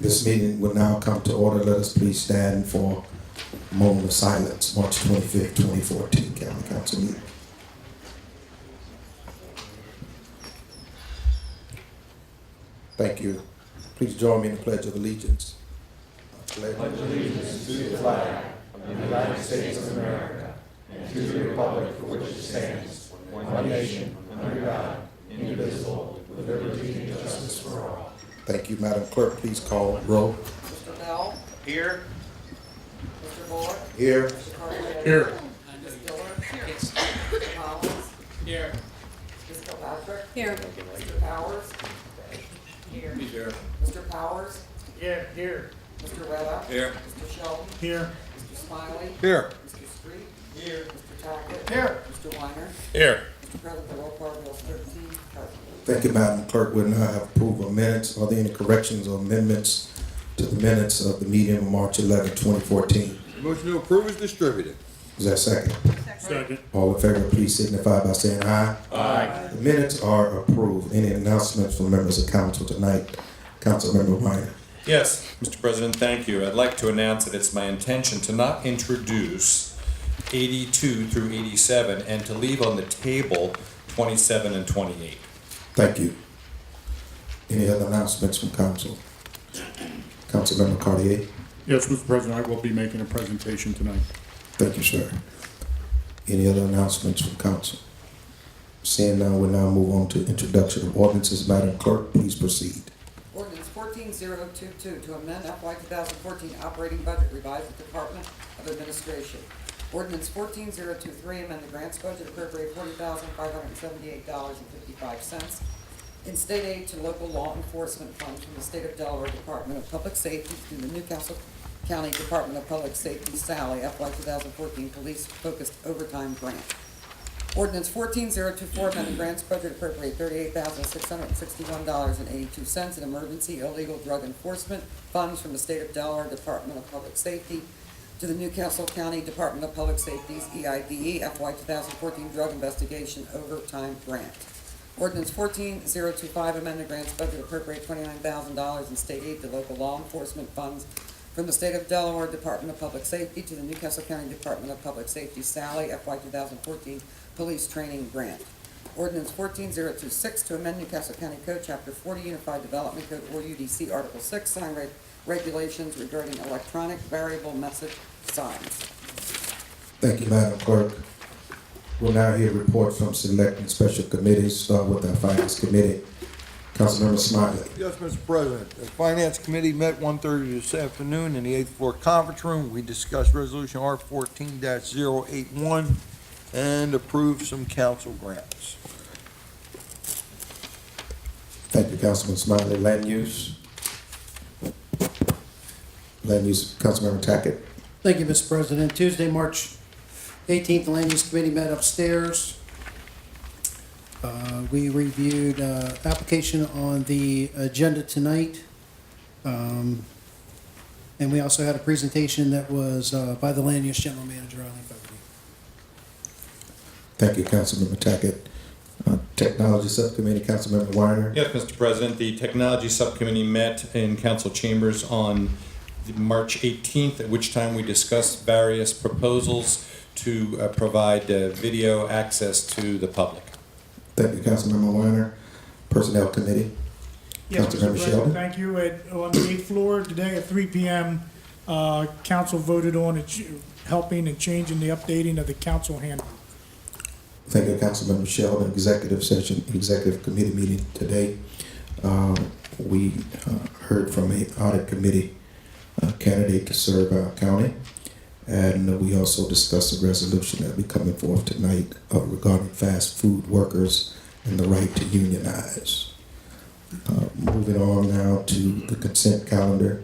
This meeting will now come to order. Let us please stand for a moment of silence. March 25th, 2014, County Council meeting. Thank you. Please join me in the Pledge of Allegiance. Pledge allegiance to the flag of the United States of America and to the republic for which it stands, one nation, under God, indivisible, with liberty and justice for all. Thank you, Madam Clerk. Please call roll. Mr. Bell? Here. Mr. Bullock? Here. Mr. Carter? Here. Ms. Dillard? Here. Mr. Collins? Here. Ms. Kilpatrick? Here. Mr. Powers? Here. Here. Mr. Powers? Here. Here. Mr. Retta? Here. Mr. Sheldon? Here. Mr. Smiley? Here. Mr. Street? Here. Mr. Tackett? Here. Mr. Weiner? Here. Mr. President, the roll call bills 13, present. Thank you, Madam Clerk. We'll now have approval of minutes. Are there any corrections or amendments to the minutes of the meeting of March 11, 2014? Motion to approve is distributed. Is there a second? Second. All in favor, please signify by saying aye. Aye. The minutes are approved. Any announcements from members of council tonight? Councilmember Weiner. Yes, Mr. President, thank you. I'd like to announce that it's my intention to not introduce 82 through 87 and to leave on the table 27 and 28. Thank you. Any other announcements from council? Councilmember Cartier. Yes, Mr. President, I will be making a presentation tonight. Thank you, sir. Any other announcements from council? Seeing none, we'll now move on to introduction of ordinances. Madam Clerk, please proceed. Ordinance 14022 to amend FY 2014 operating budget revised the Department of Administration. Ordinance 14023 amend the grants budget appropriate $40,578.55 in state aid to local law enforcement funds from the State of Delaware Department of Public Safety through the Newcastle County Department of Public Safety SALLY FY 2014 Police Focused Overtime Grant. Ordinance 14024 amend the grants budget appropriate $38,661.82 in emergency illegal drug enforcement funds from the State of Delaware Department of Public Safety to the Newcastle County Department of Public Safety's EIDE FY 2014 Drug Investigation Overtime Grant. Ordinance 14025 amend the grants budget appropriate $29,000 in state aid to local law enforcement funds from the State of Delaware Department of Public Safety to the Newcastle County Department of Public Safety SALLY FY 2014 Police Training Grant. Ordinance 14026 to amend Newcastle County Code Chapter 40 Unified Development Code or UDC Article 6 sign regulations regarding electronic variable message signs. Thank you, Madam Clerk. We'll now hear reports from select and special committees. Start with our Finance Committee. Councilmember Smiley. Yes, Mr. President. The Finance Committee met 1:30 this afternoon in the 8th floor conference room. We discussed Resolution R14-081 and approved some council grants. Thank you, Councilman Smiley. Land use. Land use, Councilmember Tackett. Thank you, Mr. President. Tuesday, March 18th, the Land Use Committee met upstairs. We reviewed application on the agenda tonight. And we also had a presentation that was by the Land Use General Manager, Eileen Fogarty. Thank you, Councilmember Tackett. Technology Subcommittee, Councilmember Weiner. Yes, Mr. President, the Technology Subcommittee met in council chambers on March 18th, at which time we discussed various proposals to provide video access to the public. Thank you, Councilmember Weiner. Personnel Committee. Yes, Mr. Councilmember President, Sheldon. thank you. On the 8th floor today at 3 p.m., council voted on helping and changing the updating of the council handbook. Thank you, Councilmember Sheldon. Executive session, executive committee meeting today. We heard from an audit committee candidate to serve our county. And we also discussed a resolution that will be coming forth tonight regarding fast food workers and the right to unionize. Moving on now to the consent calendar.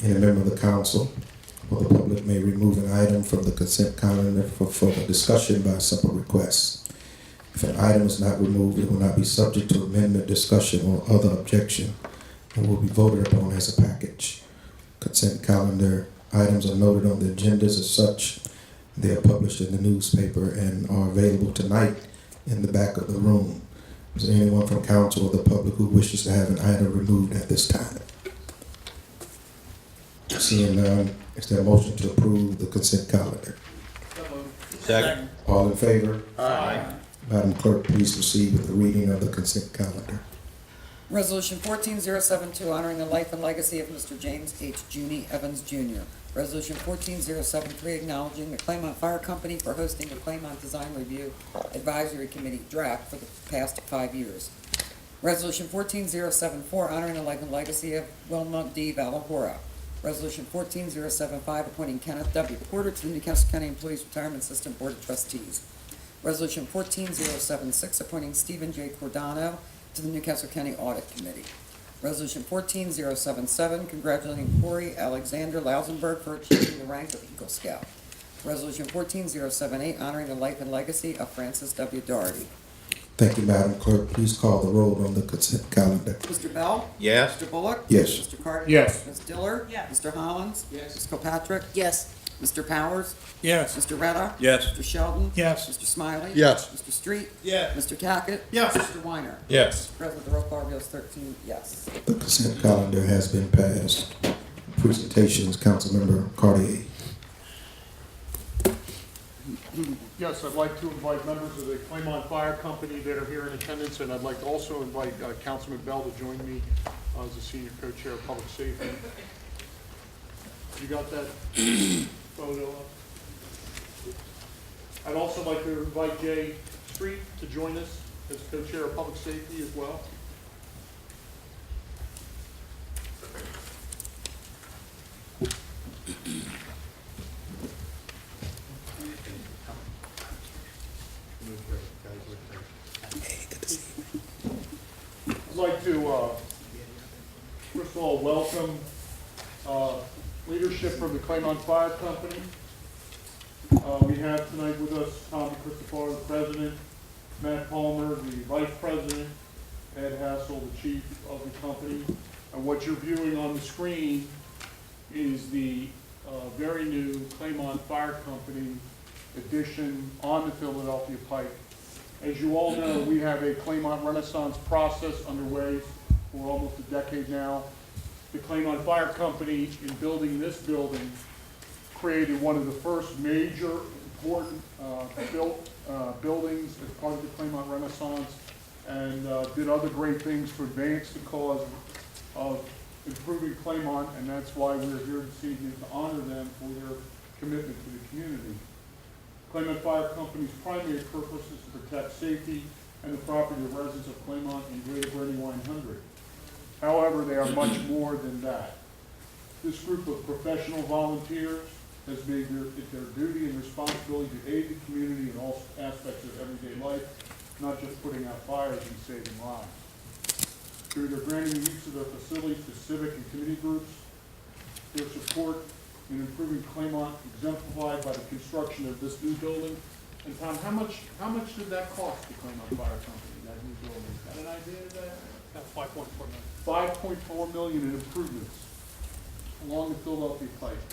Any member of the council or the public may remove an item from the consent calendar for further discussion by simple request. If an item is not removed, it will not be subject to amendment, discussion, or other objection, and will be voted upon as a package. Consent calendar items are noted on the agendas as such. They are published in the newspaper and are available tonight in the back of the room. Is there anyone from council or the public who wishes to have an item removed at this time? Seeing none, is there a motion to approve the consent calendar? Second. All in favor? Madam Clerk, please proceed with the reading of the consent calendar. Resolution 14072, honoring the life and legacy of Mr. James H. Junie Evans Jr. Resolution 14073, acknowledging the Claymont Fire Company for hosting the Claymont Design Review Advisory Committee draft for the past 5 years. Resolution 14074, honoring the life and legacy of Wilma D. Valahora. Resolution 14075, appointing Kenneth W. Porter to the Newcastle County Employees Retirement System Board of Trustees. Resolution 14076, appointing Stephen J. Cordano to the Newcastle County Audit Committee. Resolution 14077, congratulating Corey Alexander Lausenberg for achieving the rank of Eagle Scout. Resolution 14078, honoring the life and legacy of Francis W. Doherty. Thank you, Madam Clerk. Please call the roll on the consent calendar. Mr. Bell? Yes. Mr. Bullock? Yes. Mr. Carter? Yes. Ms. Diller? Yes. Mr. Hollins? Yes. Ms. Kilpatrick? Yes. Mr. Powers? Yes. Mr. Retta? Yes. Mr. Sheldon? Yes. Mr. Smiley? Yes. Mr. Street? Yes. Mr. Tackett? Yes. Mr. Weiner? Yes. President, the roll call reveals 13 yes. The consent calendar has been passed. Presentations, Councilmember Cartier. Yes, I'd like to invite members of the Claymont Fire Company that are here in attendance, and I'd like to also invite Councilman Bell to join me as the senior co-chair of public safety. You got that photo up? I'd also like to invite Jay Street to join us as co-chair of public safety as well. I'd like to, first of all, welcome leadership from the Claymont Fire Company. We have tonight with us Tommy Christopher, the president, Matt Palmer, the vice president, Ed Hassel, the chief of the company. And what you're viewing on the screen is the very new Claymont Fire Company edition on the Philadelphia Pike. As you all know, we have a Claymont Renaissance process underway for almost a decade now. The Claymont Fire Company, in building this building, created one of the first major important buildings as part of the Claymont Renaissance, and did other great things to advance the cause of improving Claymont, and that's why we're here this evening to honor them for their commitment to the community. Claymont Fire Company's primary purpose is to protect safety and the property of residents of Claymont and Greater Brandywine 100. However, they are much more than that. This group of professional volunteers has made it their duty and responsibility to aid the community in all aspects of everyday life, not just putting out fires and saving lives. Through their granting use of their facilities to civic and community groups, their support in improving Claymont exemplified by the construction of this new building. And Tom, how much did that cost the Claymont Fire Company, that new building? Got an idea of that? About 5.4 million. $5.4 million in improvements along the Philadelphia Pike,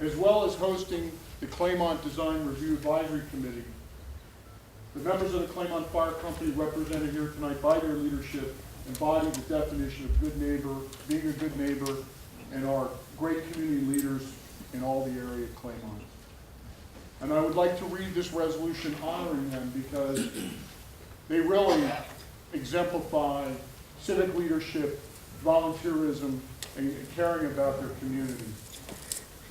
as well as hosting the Claymont Design Review Advisory Committee. The members of the Claymont Fire Company represented here tonight by their leadership embody the definition of good neighbor, being a good neighbor, and are great community leaders in all the area of Claymont. And I would like to read this resolution honoring them because they really exemplify civic leadership, volunteerism, and caring about their community.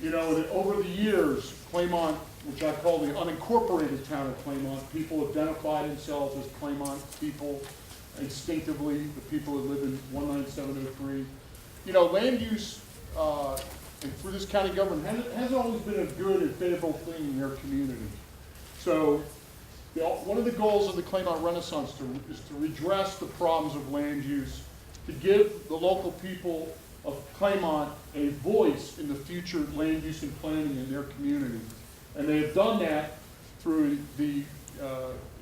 You know, over the years, Claymont, which I call the unincorporated town of Claymont, people identify themselves as Claymont people instinctively, the people that live in 19703. You know, land use and for this county government hasn't always been a good and favorable thing in their community. So one of the goals of the Claymont Renaissance is to redress the problems of land use, to give the local people of Claymont a voice in the future land use and planning in their community. And they have done that through the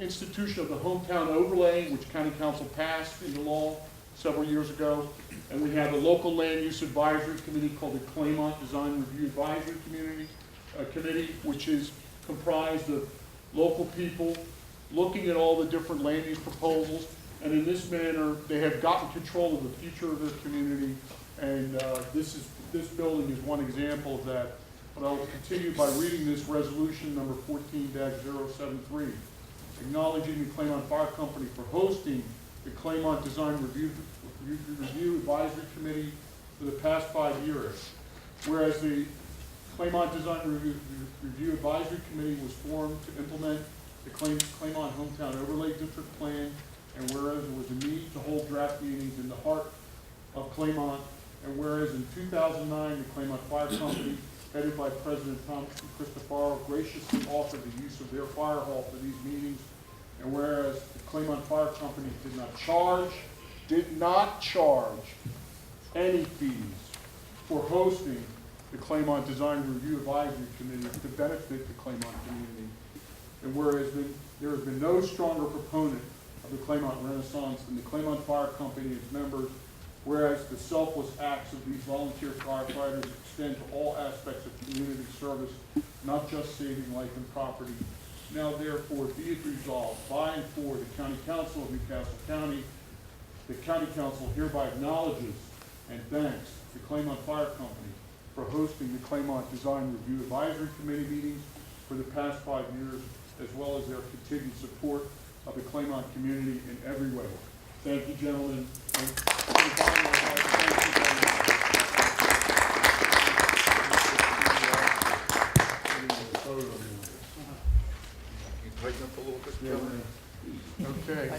institution of the hometown overlay, which County Council passed into law several years ago. And we have a local land use advisory committee called the Claymont Design Review Advisory Committee, which is comprised of local people looking at all the different land use proposals. And in this manner, they have gotten control of the future of their community And this building is one example of that. But I will continue by reading this resolution number 14-073, acknowledging the Claymont Fire Company for hosting the Claymont Design Review Advisory Committee for the past 5 years. Whereas the Claymont Design Review Advisory Committee was formed to implement the Claymont Hometown Overlay District Plan, and whereas there was a need to hold draft meetings in the heart of Claymont, and whereas in 2009, the Claymont Fire Company, headed by President Tom Cristofaro, graciously offered the use of their fire hall for these meetings, and whereas the Claymont Fire Company did not charge any fees for hosting the Claymont Design Review Advisory Committee to benefit the Claymont community. And whereas there has been no stronger proponent of the Claymont Renaissance than the Claymont Fire Company and its members, whereas the selfless acts of these volunteer firefighters extend to all aspects of community service, not just saving life and property. Now therefore be it resolved by and for the County Council of Newcastle County, the County Council hereby acknowledges and thanks the Claymont Fire Company for hosting the Claymont Design Review Advisory Committee meetings for the past 5 years, as well as their continued support of the Claymont community in every way. Thank you, gentlemen. And thank you very much. Tighten up a little bit, Kelly. Okay.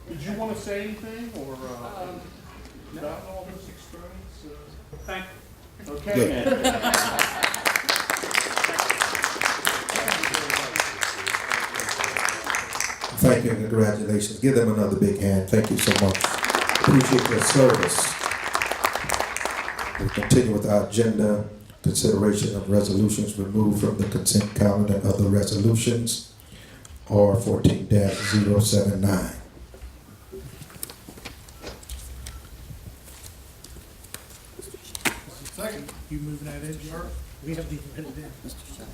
Did you want to say anything, or about all this experience? Thank Okay. Thank you and congratulations. Give them another big hand. Thank you so much. Appreciate your service. We continue with our agenda. Consideration of resolutions removed from the consent calendar. Other resolutions. R 14-079. Second. You moving that in, Jar? We haven't even read it in. Mr. Shelley.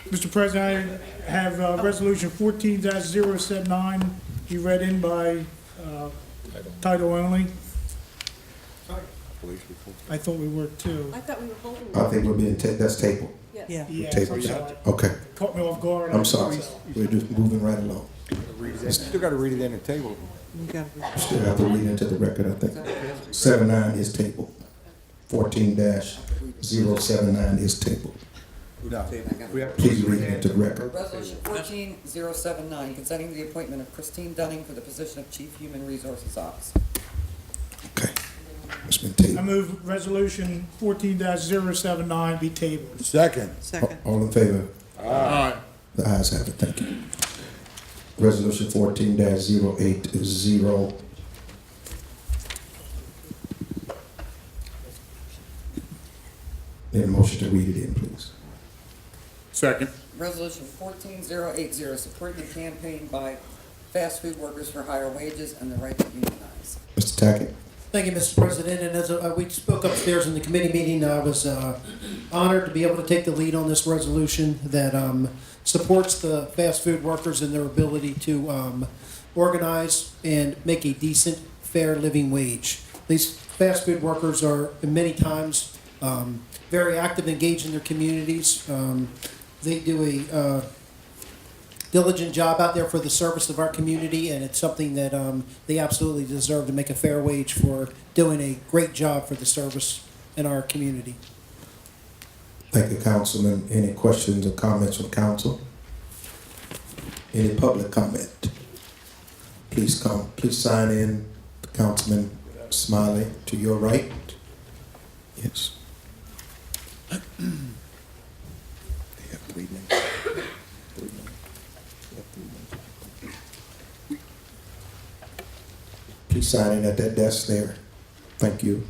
Mr. President, I have Resolution 14-079 be read in by title only. I thought we were too. I thought we were holding. I think we're being, that's table. Yes. Yeah. Yeah, Table I'm that. sorry. Okay. Caught me off guard. I'm sorry. We're just moving right along. Still gotta read it in the table. Still have to read into the record, I think. 79 is table. 14-079 is table. No. We have Please read it into the record. Resolution 14-079, consenting the appointment of Christine Dunning for the position of Chief Human Resources Officer. Okay. It's been I tabled. move Resolution 14-079 be tabled. Second. All in favor? Aye. The ayes have it. Thank you. Resolution 14-080. Need a motion to read it in, please. Second. Resolution 14-080, supporting the campaign by fast food workers for higher wages and the right to unionize. Mr. Tackett? Thank you, Mr. President, and as we spoke upstairs in the committee meeting, I was honored to be able to take the lead on this resolution that supports the fast food workers and their ability to organize and make a decent, fair living wage. These fast food workers are many times very active, engaged in their communities. They do a diligent job out there for the service of our community, and it's something that they absolutely deserve to make a fair wage for doing a great job for the service in our community. Thank you, Councilman. Any questions or comments from council? Any public comment? Please come. Please sign in. Councilman Smiley, to your right. Yes. They have 3 minutes. 3 minutes. They have 3 minutes. Please sign in at that desk there. Thank you.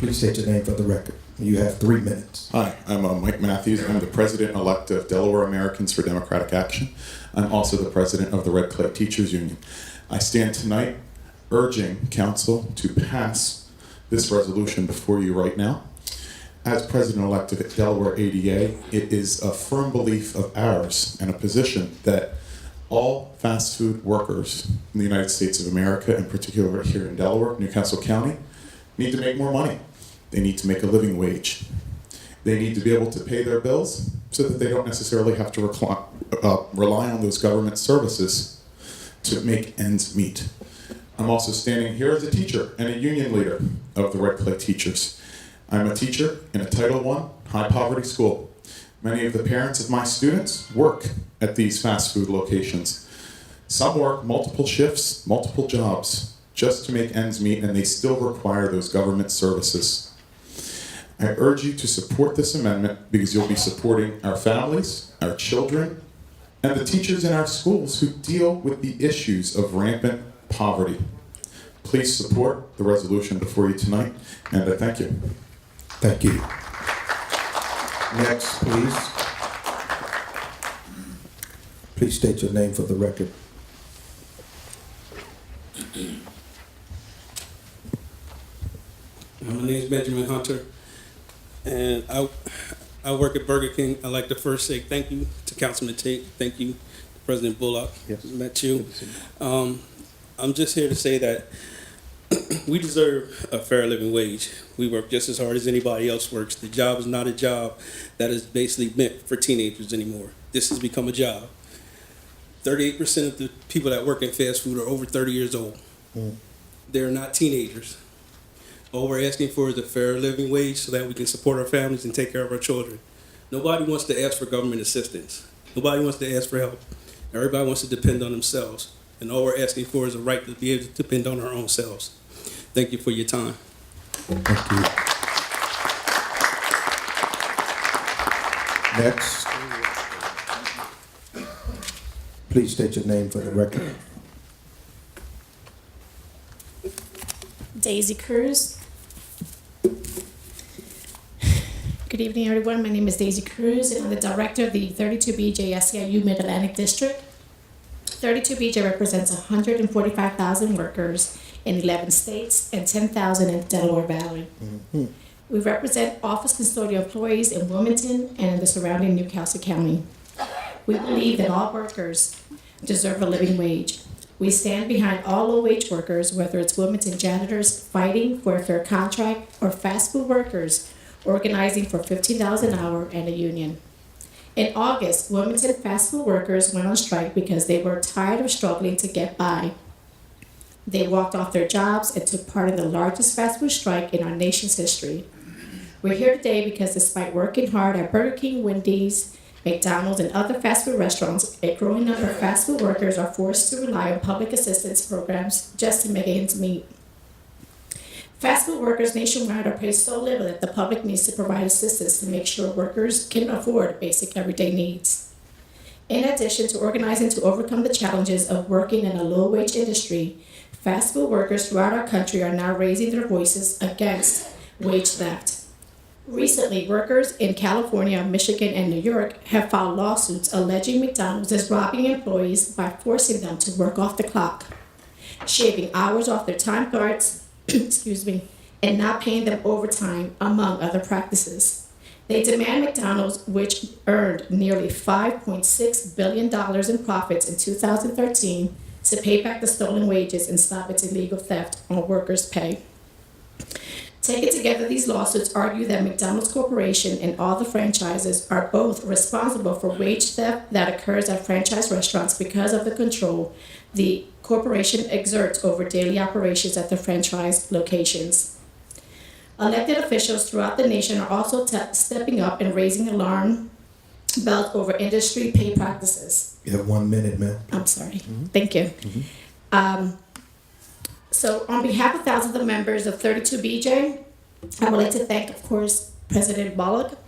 Please state your name for the record. You have 3 minutes. Hi, I'm Mike Matthews. I'm the president-elect of Delaware Americans for Democratic Action. I'm also the president of the Red Clay Teachers Union. I stand tonight urging council to pass this resolution before you right now. As president-elect of Delaware ADA, it is a firm belief of ours and a position that all fast food workers in the United States of America, in particular here in Delaware, Newcastle County, need to make more money. They need to make a living wage. They need to be able to pay their bills so that they don't necessarily have to rely on those government services to make ends meet. I'm also standing here as a teacher and a union leader of the Red Clay Teachers. I'm a teacher in a Title I high-poverty school. Many of the parents of my students work at these fast food locations. Some work multiple shifts, multiple jobs, just to make ends meet, and they still require those government services. I urge you to support this amendment because you'll be supporting our families, our children, and the teachers in our schools who deal with the issues of rampant poverty. Please support the resolution before you tonight, and I thank you. Thank you. Next, please. Please state your name for the record. My name is Benjamin Hunter, and I work at Burger King. I'd like to first say thank you to Councilman Tate. Thank you to President Bullock. Yes. Met you. I'm just here to say that we deserve a fair living wage. We work just as hard as anybody else works. The job is not a job that is basically meant for teenagers anymore. This has become a job. 38% of the people that work in fast food are over 30 years old. They're not teenagers. All we're asking for is a fair living wage so that we can support our families and take care of our children. Nobody wants to ask for government assistance. Nobody wants to ask for help. Everybody wants to depend on themselves. And all we're asking for is a right to be able to depend on our own selves. Thank you for your time. Thank you. Next. Please state your name for the record. Daisy Cruz. Good evening, everyone. My name is Daisy Cruz, and I'm the director of the 32BJ SEIU Mid-Atlantic District. 32BJ represents 145,000 workers in 11 states and 10,000 in Delaware Valley. We represent office custodial employees in Wilmington and in the surrounding Newcastle County. We believe that all workers deserve a living wage. We stand behind all low-wage workers, whether it's Wilmington janitors fighting for a fair contract or fast food workers organizing for $15 an hour and a union. In August, Wilmington fast food workers went on strike because they were tired of struggling to get by. They walked off their jobs and took part in the largest fast food strike in our nation's history. We're here today because despite working hard at Burger King, Wendy's, McDonald's, and other fast food restaurants, a growing number of fast food workers are forced to rely on public assistance programs just to make ends meet. Fast food workers nationwide are paid so little that the public needs to provide assistance to make sure workers can afford basic everyday needs. In addition to organizing to overcome the challenges of working in a low-wage industry, fast food workers throughout our country are now raising their voices against wage theft. Recently, workers in California, Michigan, and New York have filed lawsuits alleging McDonald's is robbing employees by forcing them to work off the clock, shaving hours off their time cards, and not paying them overtime, among other practices. They demand McDonald's, which earned nearly $5.6 billion in profits in 2013, to pay back the stolen wages and stop its illegal theft on workers' pay. Taken together, these lawsuits argue that McDonald's Corporation and all the franchises are both responsible for wage theft that occurs at franchise restaurants because of the control the corporation exerts over daily operations at the franchise locations. Elected officials throughout the nation are also stepping up and raising alarm bells over industry pay practices. You have 1 minute, ma'am. I'm sorry. Thank you. So on behalf of thousands of members of 32BJ, I would like to thank, of course, President Bullock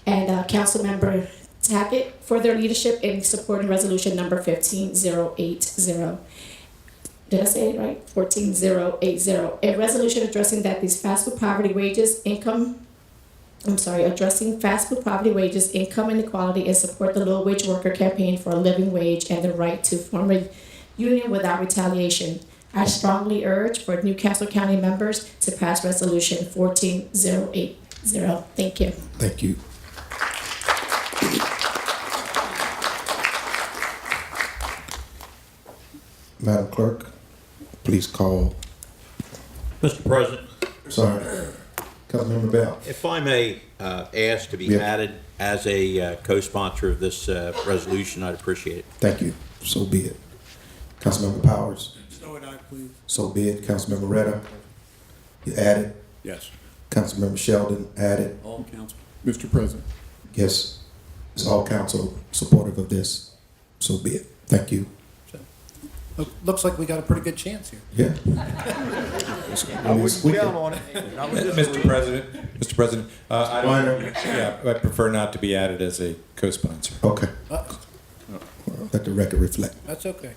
and Councilmember Tackett for their leadership in supporting resolution number 15080. did I say it right? 14080. A resolution addressing these fast food poverty wages, addressing fast food poverty wages, income inequality, and support the low wage worker campaign for a living wage and the right to form a union without retaliation. I strongly urge for Newcastle County members to pass resolution 14080. Thank you. Thank you. Madam Clerk, please call. Mr. President, Sorry. Councilmember Bell. if I may ask to be Yeah. added as a co-sponsor of this resolution, I'd appreciate it. Thank you. So be it. Councilmember Powers. So would I, please. So be it. Councilmember Retta. You added. Yes. Councilmember Sheldon added. All council. Mr. President. Yes. Is all council supportive of this? So be it. Thank you. Looks like we got a pretty good chance here. Yeah. I wouldn't count on it. Mr. President, I prefer not to be added as a co-sponsor. Okay. Let the record reflect. That's okay.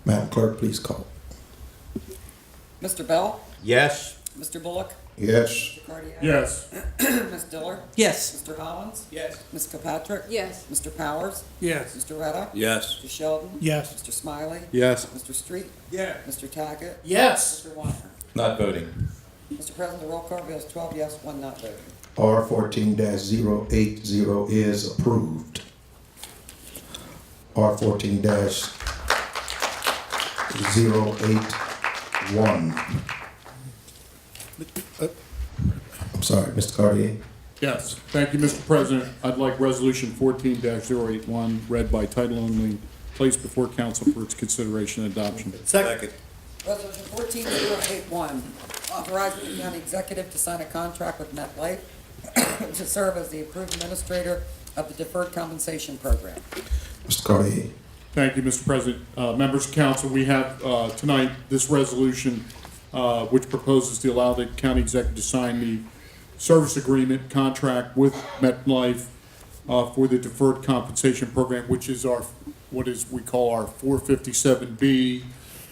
Madam Clerk, please call. Mr. Bell? Yes, Mr. Bullock? Yes. Mr. Cardier? Yes. Ms. Diller? Yes. Mr. Hollins? Yes. Ms. Kilpatrick? Yes. Mr. Powers? Yes. Mr. Retta? Yes. Mr. Sheldon? Yes. Mr. Smiley? Yes. Mr. Street? Yeah. Mr. Tackett? Yes. Mr. Weiner? Not voting. Mr. President, the roll call reveals 12 yes, 1 not voting. R 14-080 is approved. R 14-081. I'm sorry, Mr. Cartier. Yes. Thank you, Mr. President. I'd like Resolution 14-081 read by title only, placed before council for its consideration and adoption. Second. Resolution 14081, authorizing the county executive to sign a contract with MetLife to serve as the approved administrator of the deferred compensation program. Mr. Cartier. Thank you, Mr. President. Members of council, we have tonight this resolution which proposes to allow the county executive to sign the service agreement contract with MetLife for the deferred compensation program, which is we call our 457B.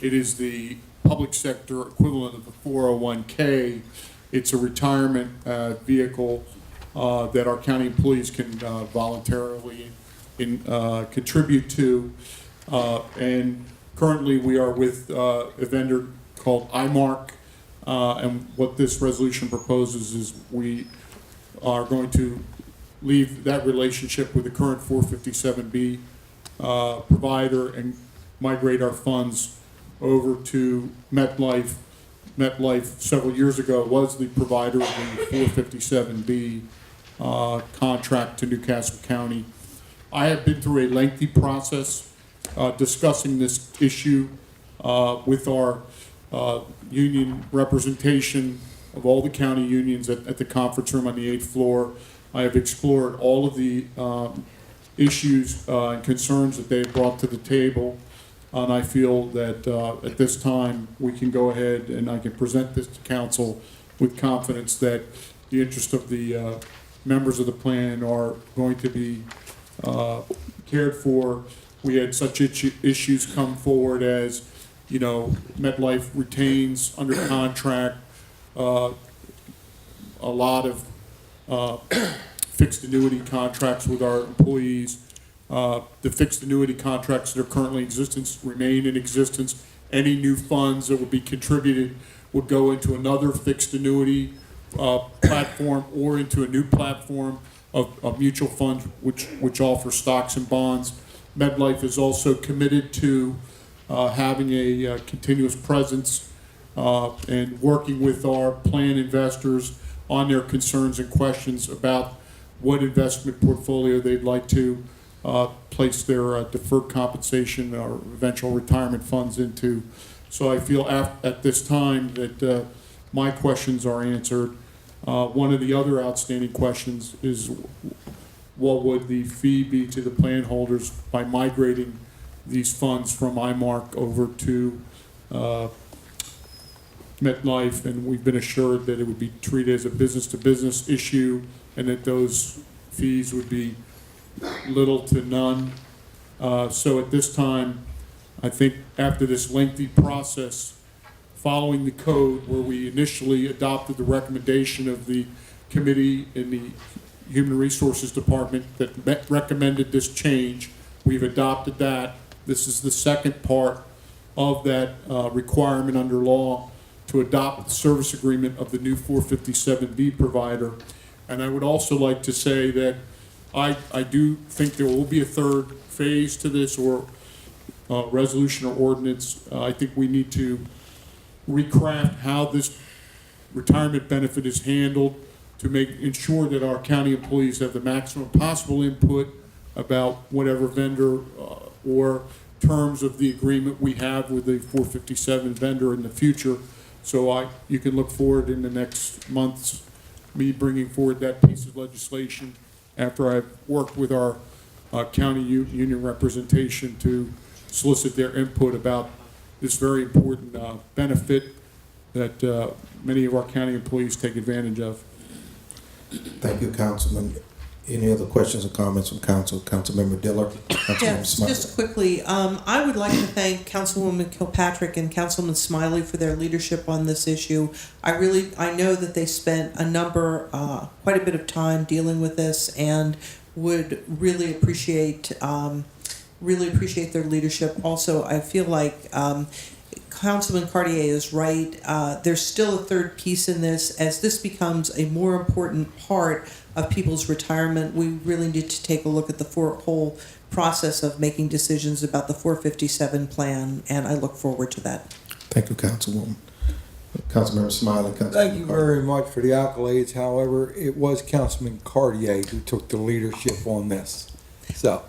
It is the public sector equivalent of the 401K. It's a retirement vehicle that our county employees can voluntarily contribute to. And currently, we are with a vendor called iMark. And what this resolution proposes is we are going to leave that relationship with the current 457B provider and migrate our funds over to MetLife. MetLife several years ago was the provider of the 457B contract to Newcastle County. I have been through a lengthy process discussing this issue with our union representation of all the county unions at the conference room on the 8th floor. I have explored all of the issues and concerns that they have brought to the table. And I feel that at this time, we can go ahead and I can present this to council with confidence that the interest of the members of the plan are going to be cared for. We had such issues come forward as, MetLife retains under contract a lot of fixed annuity contracts with our employees. The fixed annuity contracts that are currently in existence remain in existence. Any new funds that would be contributed would go into another fixed annuity platform or into a new platform of mutual funds which offer stocks and bonds. MetLife is also committed to having a continuous presence and working with our plan investors on their concerns and questions about what investment portfolio they'd like to place their deferred compensation or eventual retirement funds into. So I feel at this time that my questions are answered. One of the other outstanding questions is what would the fee be to the plan holders by migrating these funds from iMark over to MetLife, and we've been assured that it would be treated as a business-to-business issue and that those fees would be little to none. So at this time, I think after this lengthy process, following the code where we initially adopted the recommendation of the committee in the Human Resources Department that recommended this change, we've adopted that. This is the second part of that requirement under law to adopt the service agreement of the new 457B provider. And I would also like to say that I do think there will be a third phase to this, or resolution or ordinance. I think we need to recraft how this retirement benefit is handled to ensure that our county employees have the maximum possible input about whatever vendor or terms of the agreement we have with the 457 vendor in the future. So you can look forward in the next months, me bringing forward that piece of legislation after I've worked with our county union representation to solicit their input about this very important benefit that many of our county employees take advantage of. Thank you, Councilman. Any other questions or comments from council? Councilmember Diller? Councilmember Yes, Smiley? just quickly, I would like to thank Councilwoman Kilpatrick and Councilman Smiley for their leadership on this issue. I know that they spent quite a bit of time dealing with this, and would really appreciate their leadership. Also, I feel like Councilman Cartier is right. There's still a third piece in this. As this becomes a more important part of people's retirement, we really need to take a look at the whole process of making decisions about the 457 plan, and I look forward to that. Thank you, Councilwoman. Councilmember Smiley. Thank you very much for the accolades. However, it was Councilman Cartier who took the leadership on this. So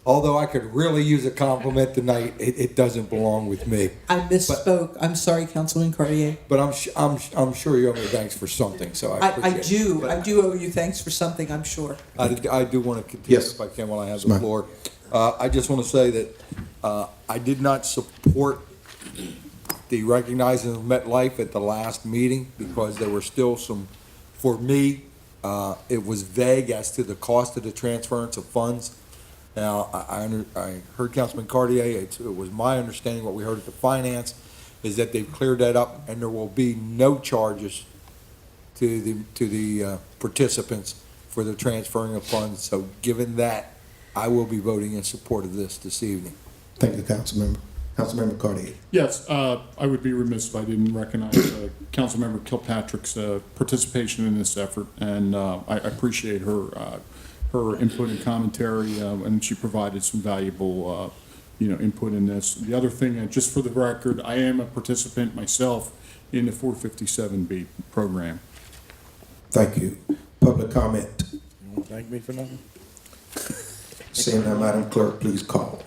although I could really use a compliment tonight, it doesn't belong with me. I misspoke. I'm sorry, Councilman Cartier. But I'm sure you owe me thanks for something. So I appreciate it. I do owe you thanks for something, I'm sure. I do want to continue, Yes. if I can, while I have the floor. I just want to say that I did not support the recognizing of MetLife at the last meeting because there were still for me, it was vague as to the cost of the transference of funds. Now, I heard Councilman Cartier, it was my understanding, what we heard at the finance, is that they've cleared that up and there will be no charges to the participants for the transferring of funds. So given that, I will be voting in support of this evening. Thank you, Councilmember. Councilmember Cartier. Yes, I would be remiss if I didn't recognize Councilmember Kilpatrick's participation in this effort, and I appreciate her input and commentary, and she provided some valuable, input in this. The other thing, just for the record, I am a participant myself in the 457B program. Thank you. Public comment. You want to thank me for nothing? Seeing none, Madam Clerk, please call.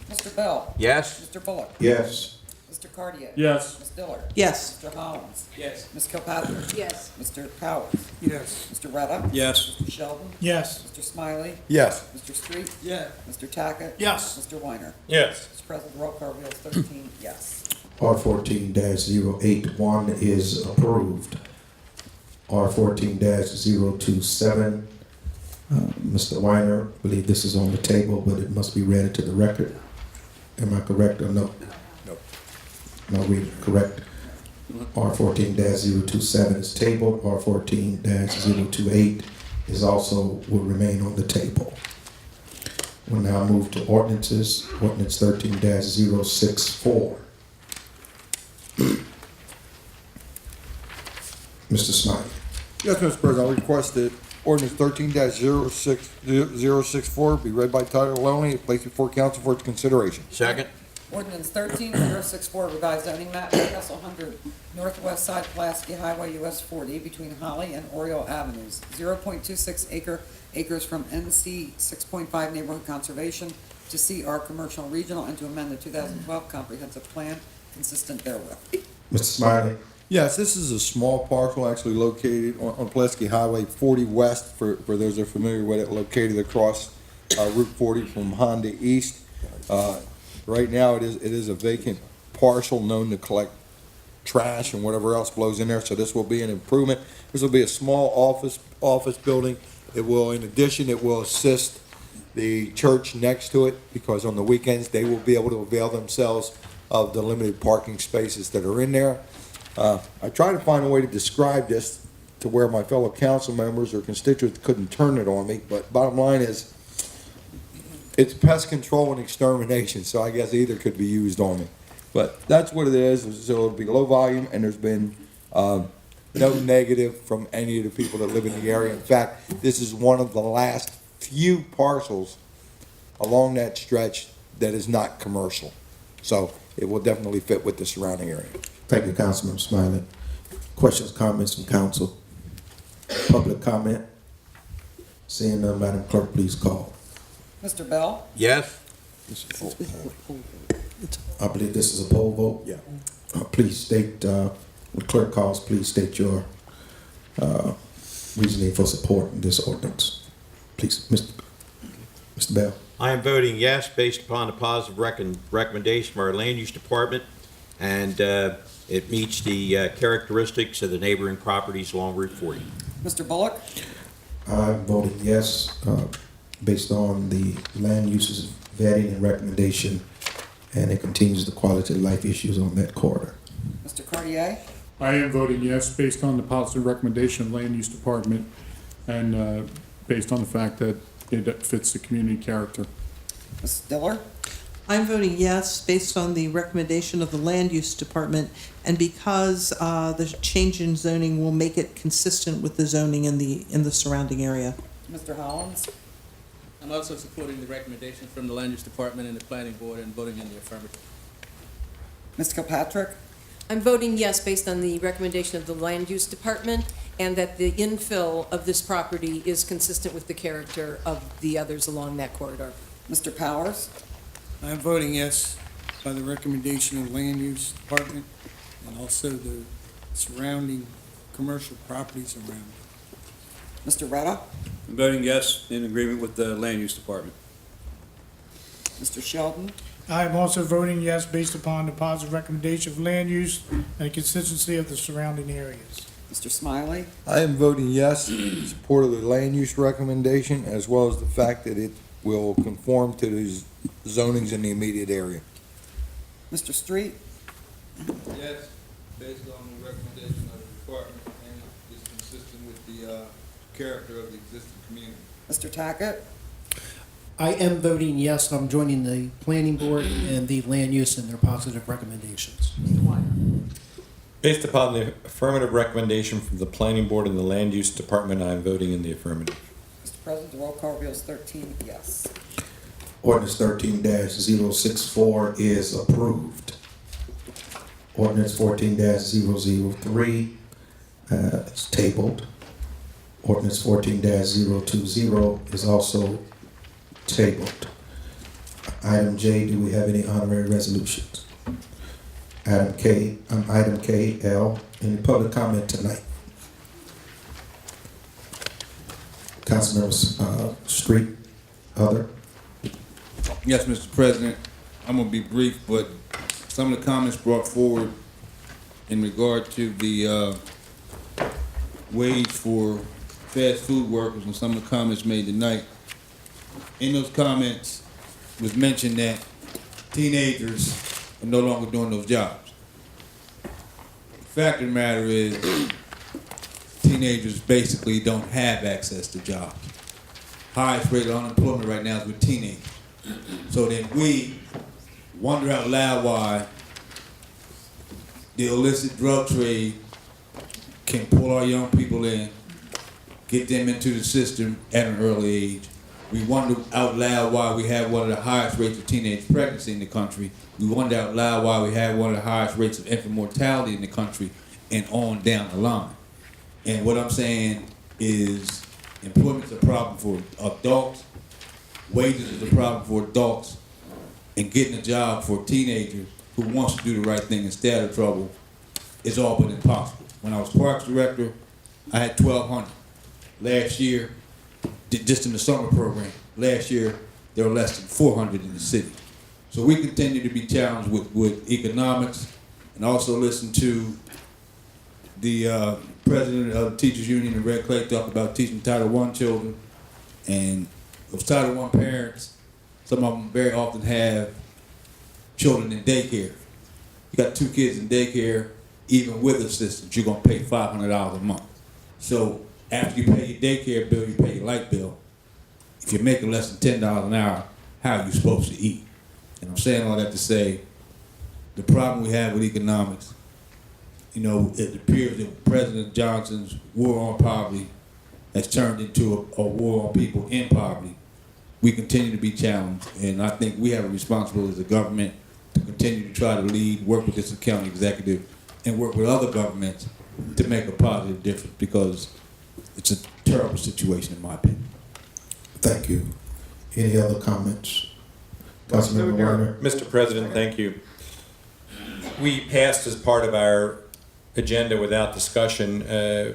Mr. Bell? Yes. Mr. Bullock? Yes. Mr. Cartier? Yes. Ms. Diller? Yes. Mr. Hollins? Yes. Ms. Kilpatrick? Yes. Mr. Powers? Yes. Mr. Retta? Yes. Mr. Sheldon? Yes. Mr. Smiley? Yes. Mr. Street? Yeah. Mr. Tackett? Yes. Mr. Weiner? Yes. Mr. President, roll call reveals 13 yes. R 14-081 is approved. R 14-027. Mr. Weiner, I believe this is on the table, but it must be read into the record. Am I correct or no? No. No, read it correct. R 14-027 is tabled. R 14-028 is also will remain on the table. We'll now move to ordinances. Ordinance 13-064. Mr. Smiley. Yes, Mr. President, I request that ordinance 13-064 be read by title only and placed before council for its consideration. Second. Ordinance 13064, revised zoning map, Newcastle 100, northwest side Pulaski Highway, US 40, between Holly and Oriole Avenues, 0.26 acres from NC 6.5 Neighborhood Conservation to CR Commercial Regional, and to amend the 2012 Comprehensive Plan consistent therewith. Mr. Smiley. Yes, this is a small parcel actually located on Pulaski Highway 40 West, for those that are familiar with it, located across Route 40 from Honda East. Right now, it is a vacant parcel known to collect trash and whatever else blows in there, so this will be an improvement. This will be a small office building. It will, in addition, it will assist the church next to it, because on the weekends, they will be able to avail themselves of the limited parking spaces that are in there. I tried to find a way to describe this to where my fellow council members or constituents couldn't turn it on me, but bottom line is, it's pest control and extermination, so I guess either could be used on me. But that's what it is, so it'll be low volume, and there's been no negative from any of the people that live in the area. In fact, this is one of the last few parcels along that stretch that is not commercial. So it will definitely fit with the surrounding area. Thank you, Councilman Smiley. Questions, comments from council? Public comment? Seeing none, Madam Clerk, please call. Mr. Bell? Yes? I believe this is a poll vote. Yeah. Please state, when the clerk calls, please state your reasoning for supporting this ordinance. Please, Mr. Bell. I am voting yes based upon the positive recommendation from our land use department, and it meets the characteristics of the neighboring properties along Route 40. Mr. Bullock? I'm voting yes, based on the land uses vetting and recommendation, and it continues the quality of life issues on that corridor. Mr. Cartier? I am voting yes based on the positive recommendation of Land Use Department and based on the fact that it fits the community character. Ms. Diller? I'm voting yes based on the recommendation of the Land Use Department and because the change in zoning will make it consistent with the zoning in the surrounding area. Mr. Hollins? I'm also supporting the recommendation from the Land Use Department and the Planning Board and voting in the affirmative. Ms. Kilpatrick? I'm voting yes based on the recommendation of the Land Use Department and that the infill of this property is consistent with the character of the others along that corridor. Mr. Powers? I'm voting yes by the recommendation of the Land Use Department and also the surrounding commercial properties around. Mr. Retta? I'm voting yes in agreement with the Land Use Department. Mr. Sheldon? I am also voting yes based upon the positive recommendation of land use and consistency of the surrounding areas. Mr. Smiley? I am voting yes in support of the land use recommendation, as well as the fact that it will conform to the zonings in the immediate area. Mr. Street? Yes, based on the recommendation of the department and is consistent with the character of the existing community. Mr. Tackett? I am voting yes. I'm joining the planning board and the land use and their positive recommendations. Based upon the affirmative recommendation from the Planning Board and the Land Use Department, I am voting in the affirmative. Mr. President, the roll call reveals 13 yes. Ordinance 13-064 is approved. Ordinance 14-003 is tabled. Ordinance 14-020 is also tabled. Item J, do we have any honorary resolutions? Item K, L, any public comment tonight? Councilmember Street, other? Yes, Mr. President, I'm gonna be brief, but some of the comments brought forward in regard to the wage for fast food workers and some of the comments made tonight. In those comments was mentioned that teenagers are no longer doing those jobs. The fact of the matter is, teenagers basically don't have access to jobs. Highest rate of unemployment right now is with teenagers. So then we wonder out loud why the illicit drug trade can pull our young people in, get them into the system at an early age. We wonder out loud why we have one of the highest rates of teenage pregnancy in the country. We wonder out loud why we have one of the highest rates of infant mortality in the country, and on down the line. And what I'm saying is employment's a problem for adults, wages is a problem for adults, and getting a job for teenagers who wants to do the right thing and stay out of trouble is all but impossible. When I was Parks Director, I had 1,200. Last year, just in the summer program, last year, there were less than 400 in the city. So we continue to be challenged with economics, and also listen to the president of the Teachers Union in Red Clay talk about teaching Title I children, and Those Title I parents, some of them very often have children in daycare. You got 2 kids in daycare, even with assistance, you're gonna pay $500 a month. So after you pay your daycare bill, you pay your light bill. If you're making less than $10 an hour, how are you supposed to eat? And I'm saying all that to say, the problem we have with economics, you know, it appears that President Johnson's war on poverty has turned into a war on people in poverty. We continue to be challenged, and I think we have a responsibility as a government to continue to try to lead, work with this county executive, and work with other governments to make a positive difference, because it's a terrible situation in my opinion. Thank you. Any other comments? Councilmember Warner? Mr. President, thank you. We passed as part of our agenda without discussion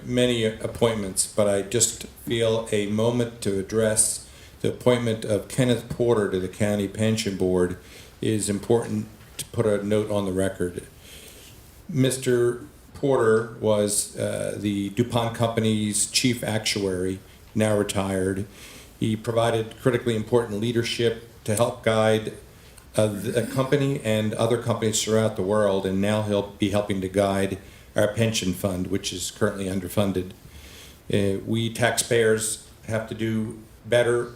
many appointments, but I just feel a moment to address the appointment of Kenneth Porter to the County Pension Board is important to put a note on the record. Mr. Porter was the DuPont Company's chief actuary, now retired. He provided critically important leadership to help guide the company and other companies throughout the world, and now he'll be helping to guide our pension fund, which is currently underfunded. We taxpayers have to do better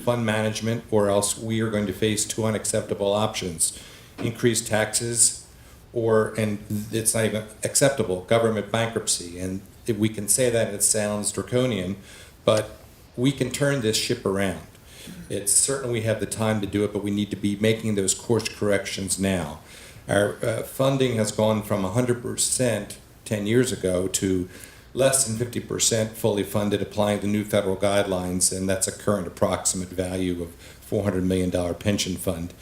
fund management, or else we are going to face 2 unacceptable options: increased taxes, and it's not even acceptable, government bankruptcy. And if we can say that, it sounds draconian, but we can turn this ship around. It's certain we have the time to do it, but we need to be making those course corrections now. Our funding has gone from 100% 10 years ago to less than 50% fully funded, applying the new federal guidelines, and that's a current approximate value of $400 million pension fund.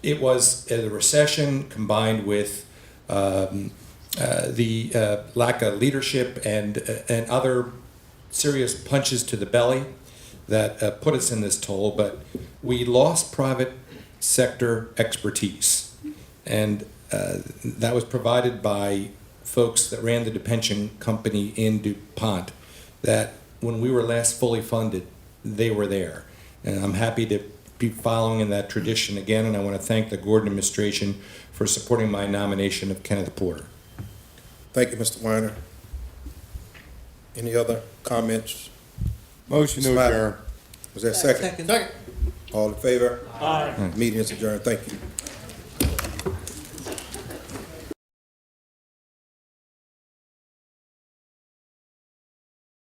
It was the recession combined with the lack of leadership and other serious punches to the belly that put us in this toll, but we lost private sector expertise. And that was provided by folks that ran the pension company in DuPont, that when we were last fully funded, they were there. And I'm happy to be following in that tradition again, and I want to thank the Gordon administration for supporting my nomination of Kenneth Porter. Thank you, Mr. Weiner. Any other comments? Motion to Smiley. adjourn. Was that second? Second. All in favor? Aye. Meeting is adjourned. Thank you.